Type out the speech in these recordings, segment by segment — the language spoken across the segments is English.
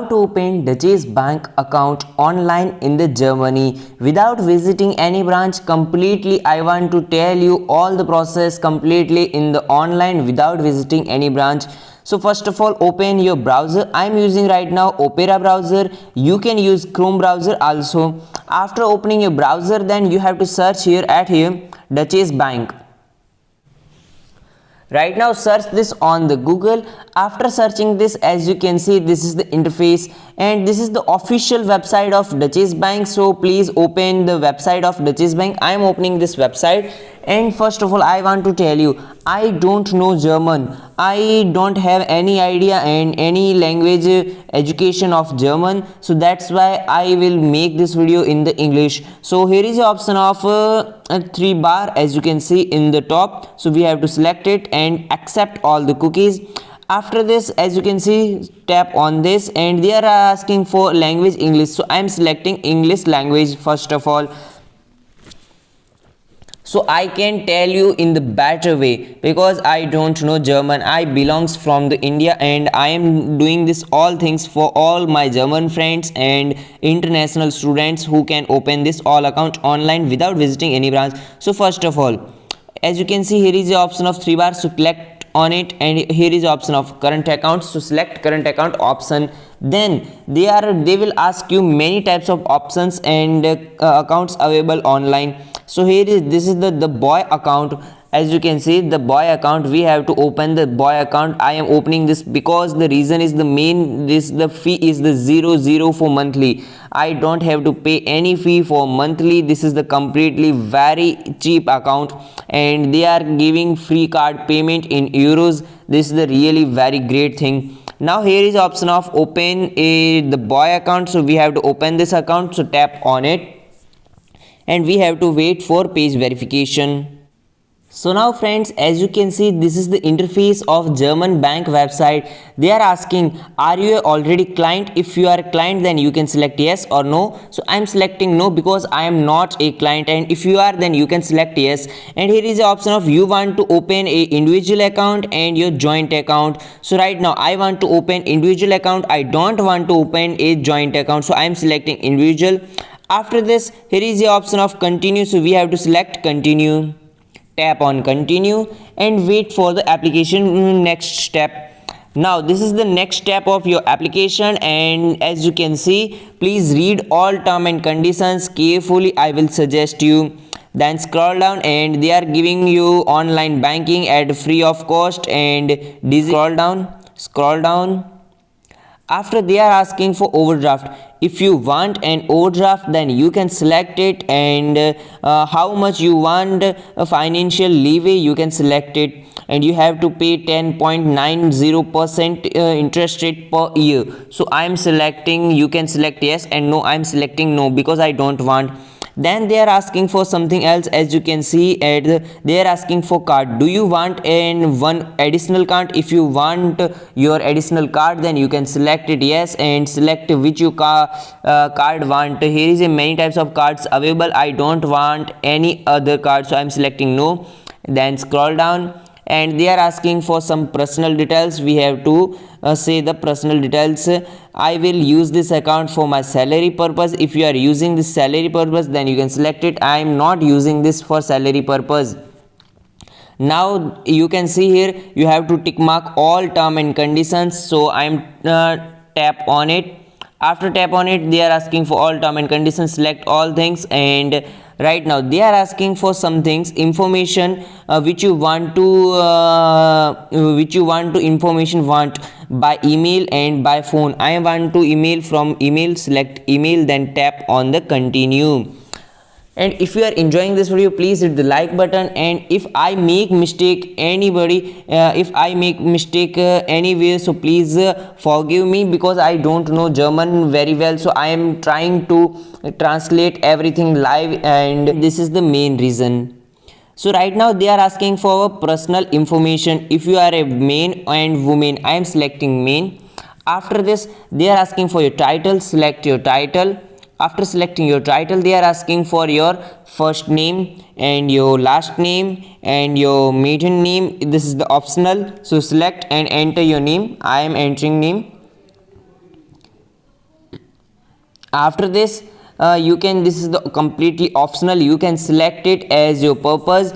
To open Deutsche Bank account online in the Germany without visiting any branch completely. I want to tell you all the process completely in the online without visiting any branch. So first of all, open your browser. I am using right now Opera browser. You can use Chrome browser also. After opening your browser, then you have to search here Deutsche Bank. Right now search this on the Google. After searching this, as you can see, this is the interface and this is the official website of Deutsche Bank. So please open the website of Deutsche Bank. I am opening this website, and first of all I want to tell you, I don't know German. I don't have any idea and any language education of German, so that's why I will make this video in the English. So here is the option of a 3 bar, as you can see in the top. So we have to select it and accept all the cookies. After this, as you can see, tap on this and they are asking for language English. So I am selecting English language first of all, so I can tell you in the better way, because I don't know German. I belongs from the India and I am doing this all things for all my German friends and international students who can open this all account online without visiting any branch. So first of all, as you can see, here is the option of 3 bar. So click on it and here is the option of current account. So select current account option. Then they will ask you many types of options and accounts available online. So this is the boy account. As you can see, the boy account, we have to open the boy account. I am opening this because the reason is the fee is the 00 for monthly. I don't have to pay any fee for monthly. This is the completely very cheap account and they are giving free card payment in euros. This is the really very great thing. Now here is the option of open the boy account. So we have to open this account. So tap on it and we have to wait for page verification. So now friends, as you can see, this is the interface of German bank website. They are asking, are you already client? If you are a client, then you can select yes or no. So I am selecting no because I am not a client, and if you are, then you can select yes. And here is the option of you want to open a individual account and your joint account. So right now I want to open individual account. I don't want to open a joint account. So I am selecting individual. After this, here is the option of continue. So we have to select continue. Tap on continue and wait for the application next step. Now this is the next step of your application, and as you can see, please read all terms and conditions carefully. I will suggest you. Then scroll down and they are giving you online banking at free of cost, and scroll down. After they are asking for overdraft. If you want an overdraft, then you can select it, and how much you want a financial leeway, you can select it, and you have to pay 10.90% interest rate per year. So I am selecting, you can select yes, and no, I am selecting no because I don't want. Then they are asking for something else. As you can see, they are asking for card. Do you want one additional card? If you want your additional card, then you can select it yes and select which you card want. Here is a many types of cards available. I don't want any other card, so I am selecting no. Then scroll down and they are asking for some personal details. We have to say the personal details. I will use this account for my salary purpose. If you are using this salary purpose, then you can select it. I am not using this for salary purpose. Now you can see here you have to tick mark all terms and conditions. So I am tap on it. After tap on it, they are asking for all terms and conditions. Select all things, and right now they are asking for some things, information which you want to information want by email and by phone. I want to email from email. Select email, then tap on the continue. And if you are enjoying this video, please hit the like button, and if I make mistake anywhere, so please forgive me because I don't know German very well. So I am trying to translate everything live, and this is the main reason. So right now they are asking for personal information. If you are a man and woman, I am selecting man. After this, they are asking for your title. Select your title. After selecting your title, they are asking for your first name and your last name and your maiden name. This is the optional. So select and enter your name. I am entering name. After this, you can, this is the completely optional, you can select it as your purpose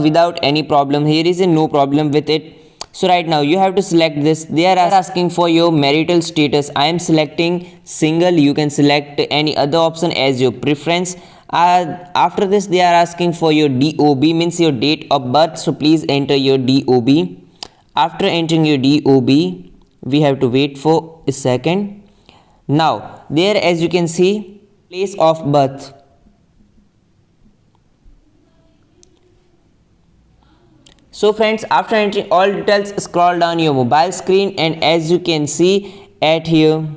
without any problem. Here is a no problem with it. So right now you have to select this. They are asking for your marital status. I am selecting single. You can select any other option as your preference. After this, they are asking for your DOB, means your date of birth. So please enter your DOB. After entering your DOB, we have to wait for a second. Now there, as you can see, place of birth. So friends, after entering all details, scroll down your mobile screen, and as you can see at here,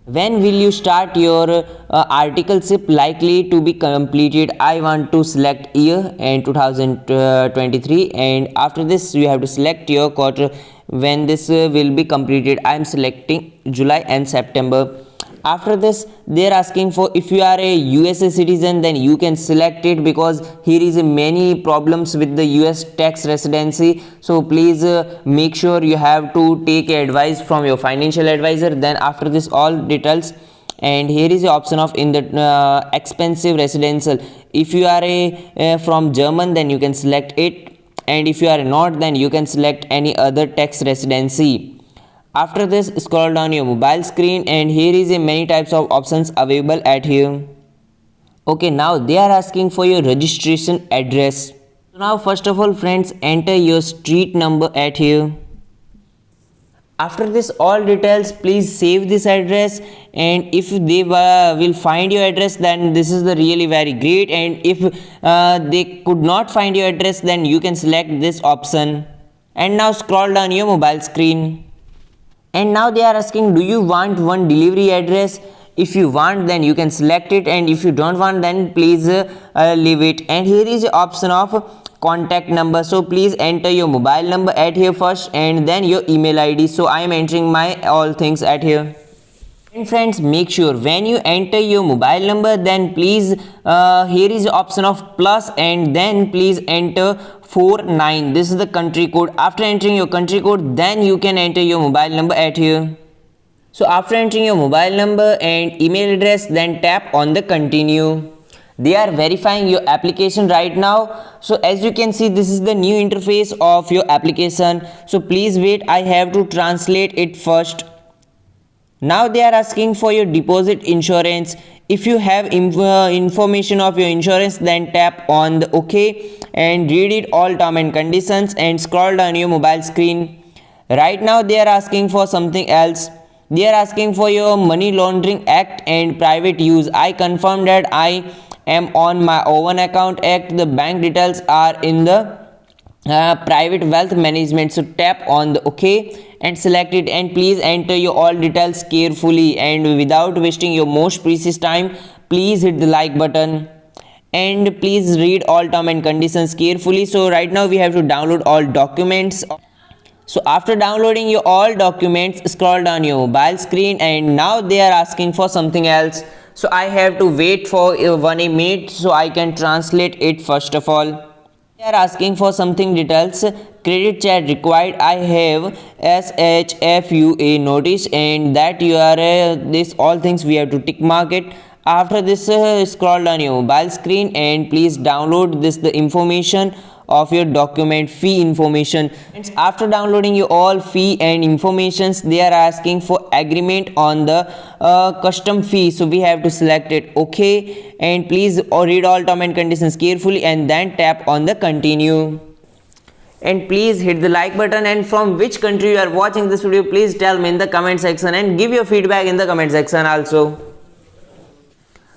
when will you start your articleship likely to be completed? I want to select year and 2023, and after this you have to select your quarter when this will be completed. I am selecting July and September. After this, they are asking for if you are a USA citizen, then you can select it, because here is many problems with the US tax residency. So please make sure you have to take advice from your financial advisor. Then after this, all details, and here is the option of in the expensive residential. If you are a from German, then you can select it, and if you are not, then you can select any other tax residency. After this, scroll down your mobile screen, and here is a many types of options available at here. Okay, now they are asking for your registration address. So now first of all friends, enter your street number at here. After this all details, please save this address, and if they will find your address, then this is the really very great, and if they could not find your address, then you can select this option. And now scroll down your mobile screen. And now they are asking, do you want one delivery address? If you want, then you can select it, and if you don't want, then please leave it. And here is the option of contact number. So please enter your mobile number at here first, and then your email ID. So I am entering my all things at here. And friends, make sure when you enter your mobile number, then please here is the option of plus, and then please enter 49. This is the country code. After entering your country code, then you can enter your mobile number at here. So after entering your mobile number and email address, then tap on the continue. They are verifying your application right now. So as you can see, this is the new interface of your application. So please wait, I have to translate it first. Now they are asking for your deposit insurance. If you have information of your insurance, then tap on the OK and read it all term and conditions, and scroll down your mobile screen. Right now they are asking for something else. They are asking for your Money Laundering Act and private use. I confirm that I am on my own account act. The bank details are in the private wealth management. So tap on the OK and select it, and please enter your all details carefully, and without wasting your most precious time, please hit the like button, and please read all term and conditions carefully. So right now we have to download all documents. So after downloading your all documents, scroll down your mobile screen, and now they are asking for something else. So I have to wait for 1 minute so I can translate it. First of all, they are asking for something details. Credit check required. I have SHFUA notice, and that you are this all things we have to tick mark it. After this, scroll down your mobile screen, and please download this the information of your document fee information. And after downloading your all fee and informations, they are asking for agreement on the custom fee. So we have to select it OK, and please read all term and conditions carefully, and then tap on the continue. And please hit the like button, and from which country you are watching this video, please tell me in the comment section, and give your feedback in the comment section also.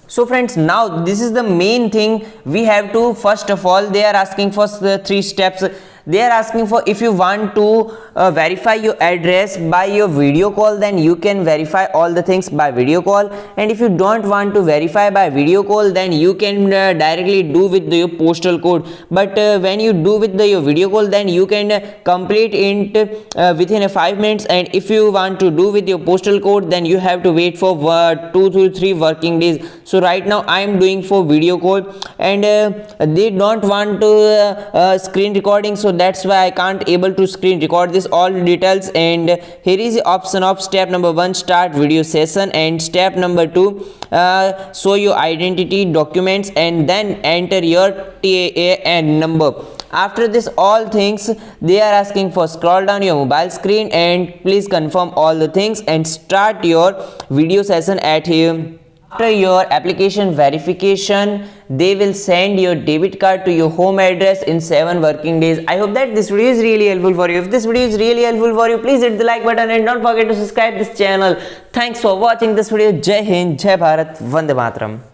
So friends, now this is the main thing we have to, first of all, they are asking for the 3 steps. They are asking for if you want to verify your address by your video call, then you can verify all the things by video call, and if you don't want to verify by video call, then you can directly do with your postal code. But when you do with your video call, then you can complete it within 5 minutes, and if you want to do with your postal code, then you have to wait for 2 to 3 working days. So right now I am doing for video call, and they don't want to screen recording, so so that's why I can't able to screen record this all details. And here is the option of step number 1, start video session, and step number 2, show your identity documents, and then enter your TAN number. After this all things, they are asking for scroll down your mobile screen and please confirm all the things and start your video session at here. After your application verification, they will send your debit card to your home address in 7 working days. I hope that this video is really helpful for you. If this video is really helpful for you, please hit the like button and don't forget to subscribe this channel. Thanks for watching this video. Jai Hind, Jai Bharat, Vande Mataram.